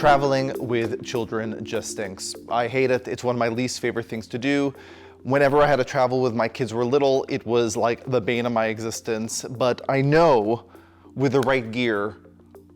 Traveling with children just stinks. I hate it. It's one of my least favorite things to do. Whenever I had to travel with my kids were little, it was like the bane of my existence. But I know with the right gear,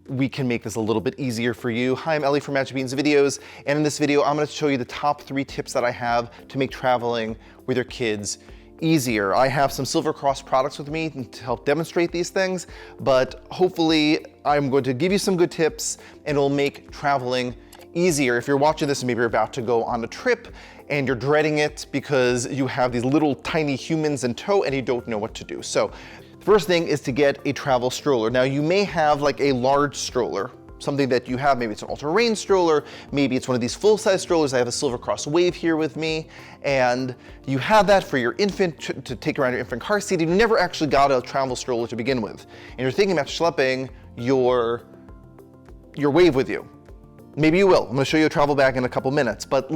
we can make this a little bit easier for you. Hi, I'm Ellie from Magic Beans Videos, and in this video, I'm gonna show you the top 3 tips that I have to make traveling with your kids easier. I have some Silver Cross products with me to help demonstrate these things, but hopefully I'm going to give you some good tips and it'll make traveling easier. If you're watching this and maybe you're about to go on a trip and you're dreading it because you have these little tiny humans in tow and you don't know what to do. So the first thing is to get a travel stroller. Now you may have like a large stroller, something that you have, maybe it's an all-terrain stroller, maybe it's one of these full-size strollers. I have a Silver Cross Wave here with me, and you have that for your infant to take around your infant car seat, and you never actually got a travel stroller to begin with. And you're thinking about schlepping your Wave with you. Maybe you will. I'm gonna show you a travel bag in a couple minutes, but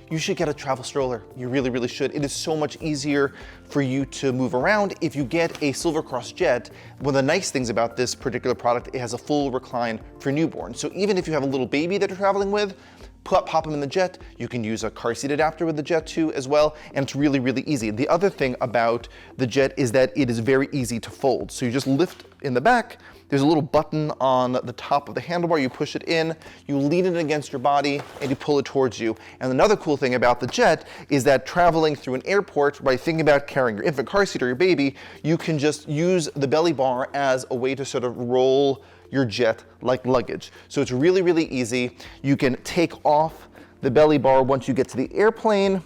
you should get a travel stroller. You really, really should. It is so much easier for you to move around if you get a Silver Cross Jet. One of the nice things about this particular product, it has a full recline for newborns. So even if you have a little baby that you're traveling with, pop them in the Jet. You can use a car seat adapter with the Jet too as well, and it's really, really easy. The other thing about the Jet is that it is very easy to fold. So you just lift in the back, there's a little button on the top of the handlebar, you push it in, you lean it against your body, and you pull it towards you. And another cool thing about the Jet is that traveling through an airport, by thinking about carrying your infant car seat or your baby, you can just use the belly bar as a way to sort of roll your Jet like luggage. So it's really, really easy. You can take off the belly bar once you get to the airplane,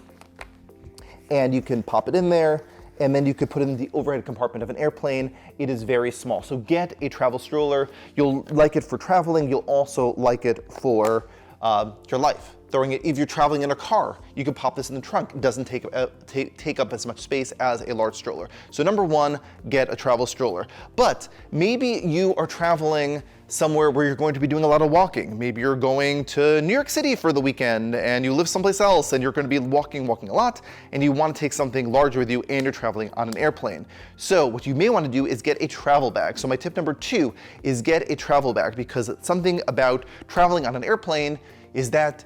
and you can pop it in there, and then you could put it in the overhead compartment of an airplane. It is very small. So get a travel stroller. You'll like it for traveling. You'll also like it for your life. Throwing it, if you're traveling in a car, you can pop this in the trunk. It doesn't take up as much space as a large stroller. So number 1, get a travel stroller. But maybe you are traveling somewhere where you're going to be doing a lot of walking. Maybe you're going to New York City for the weekend and you live someplace else and you're going to be walking a lot, and you want to take something larger with you and you're traveling on an airplane. So what you may want to do is get a travel bag. So my tip number 2 is get a travel bag, because something about traveling on an airplane is that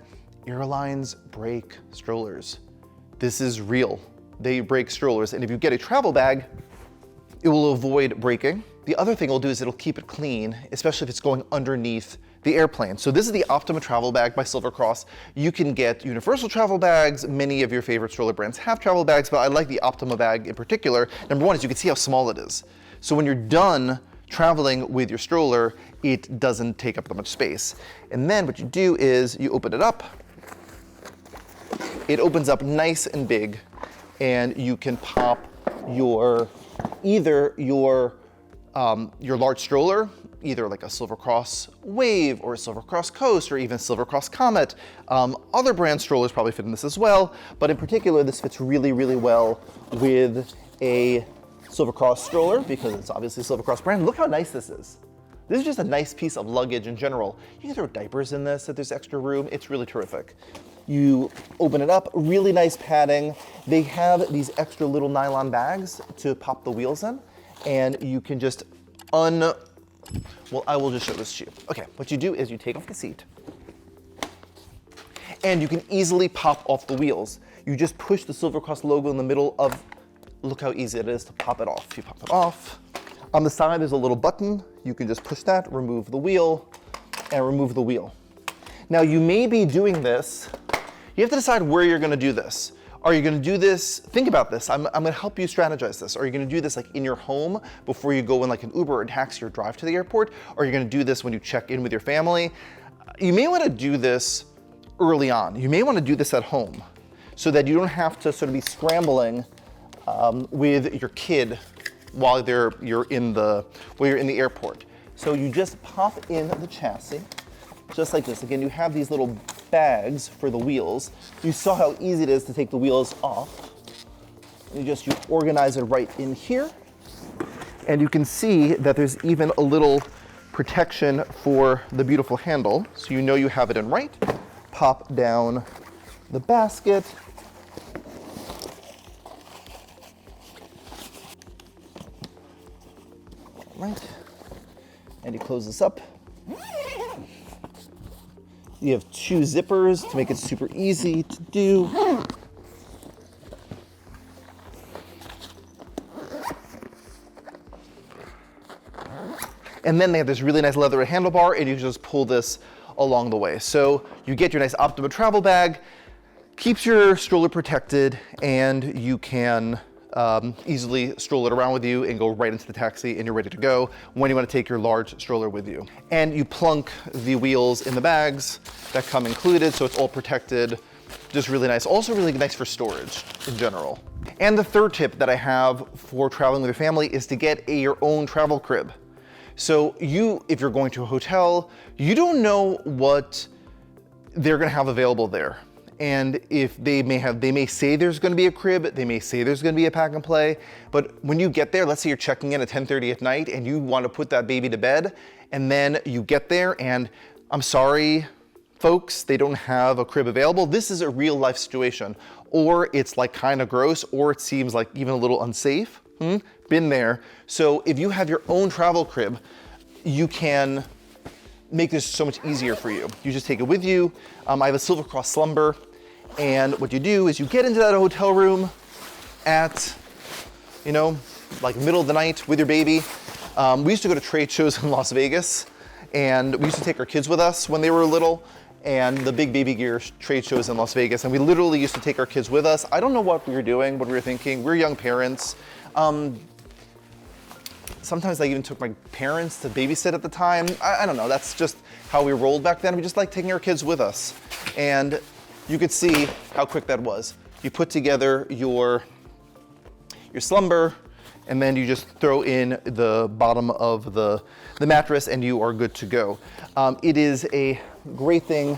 airlines break strollers. This is real. They break strollers, and if you get a travel bag, it will avoid breaking. The other thing it'll do is it'll keep it clean, especially if it's going underneath the airplane. So this is the Optima Travel Bag by Silver Cross. You can get universal travel bags. Many of your favorite stroller brands have travel bags, but I like the Optima bag in particular. Number 1 is you can see how small it is. So when you're done traveling with your stroller, it doesn't take up that much space. And then what you do is you open it up. It opens up nice and big, and you can pop either your large stroller, either like a Silver Cross Wave or a Silver Cross Coast or even Silver Cross Comet. Other brand strollers probably fit in this as well, but in particular, this fits really, really well with a Silver Cross stroller because it's obviously a Silver Cross brand. Look how nice this is. This is just a nice piece of luggage in general. You can throw diapers in this if there's extra room. It's really terrific. You open it up, really nice padding. They have these extra little nylon bags to pop the wheels in, and you can just well, I will just show this to you. Okay, what you do is you take off the seat, and you can easily pop off the wheels. You just push the Silver Cross logo in the middle of, look how easy it is to pop it off. You pop it off. On the side, there's a little button. You can just push that, remove the wheel, and remove the wheel. Now, you may be doing this. You have to decide where you're gonna do this. Are you gonna do this, think about this, I'm gonna help you strategize this. Are you gonna do this like in your home before you go in like an Uber or a taxi or drive to the airport? Or are you gonna do this when you check in with your family? You may wanna do this early on. You may wanna do this at home so that you don't have to sort of be scrambling with your kid while you're in the airport. So you just pop in the chassis, just like this. Again, you have these little bags for the wheels. You saw how easy it is to take the wheels off. You organize it right in here. And you can see that there's even a little protection for the beautiful handle. So you know you have it in right. Pop down the basket. Right. And you close this up. You have 2 zippers to make it super easy to do. And then they have this really nice leather handlebar, and you can just pull this along the way. So you get your nice Optima Travel Bag, keeps your stroller protected, and you can easily stroll it around with you and go right into the taxi, and you're ready to go when you want to take your large stroller with you. And you plunk the wheels in the bags that come included, so it's all protected. Just really nice. Also really nice for storage in general. And the third tip that I have for traveling with your family is to get your own travel crib. So if you're going to a hotel, you don't know what they're gonna have available there. And if they may say there's gonna be a crib, they may say there's gonna be a pack and play, but when you get there, let's say you're checking in at 10:30 at night and you wanna put that baby to bed, and then you get there and I'm sorry, folks, they don't have a crib available. This is a real life situation. Or it's like kind of gross, or it seems like even a little unsafe. Been there. So if you have your own travel crib, you can make this so much easier for you. You just take it with you. I have a Silver Cross Slumber, and what you do is you get into that hotel room at, like middle of the night with your baby. We used to go to trade shows in Las Vegas, and we used to take our kids with us when they were little, and the big baby gear trade shows in Las Vegas, and we literally used to take our kids with us. I don't know what we were doing, what we were thinking. We're young parents. Sometimes I even took my parents to babysit at the time. I don't know, that's just how we rolled back then. We just like taking our kids with us. And you could see how quick that was. You put together your slumber, and then you just throw in the bottom of the mattress and you are good to go. It is a great thing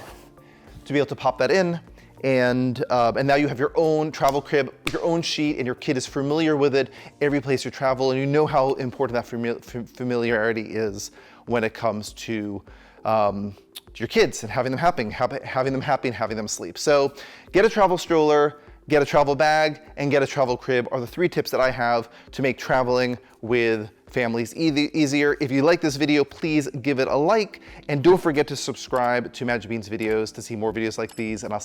to be able to pop that in. And now you have your own travel crib, your own sheet, and your kid is familiar with it every place you travel, and you know how important that familiarity is when it comes to your kids and having them happy and having them sleep. So get a travel stroller, get a travel bag, and get a travel crib are the 3 tips that I have to make traveling with families easier. If you like this video, please give it a like, and don't forget to subscribe to Magic Bean's videos to see more videos like these, and I'll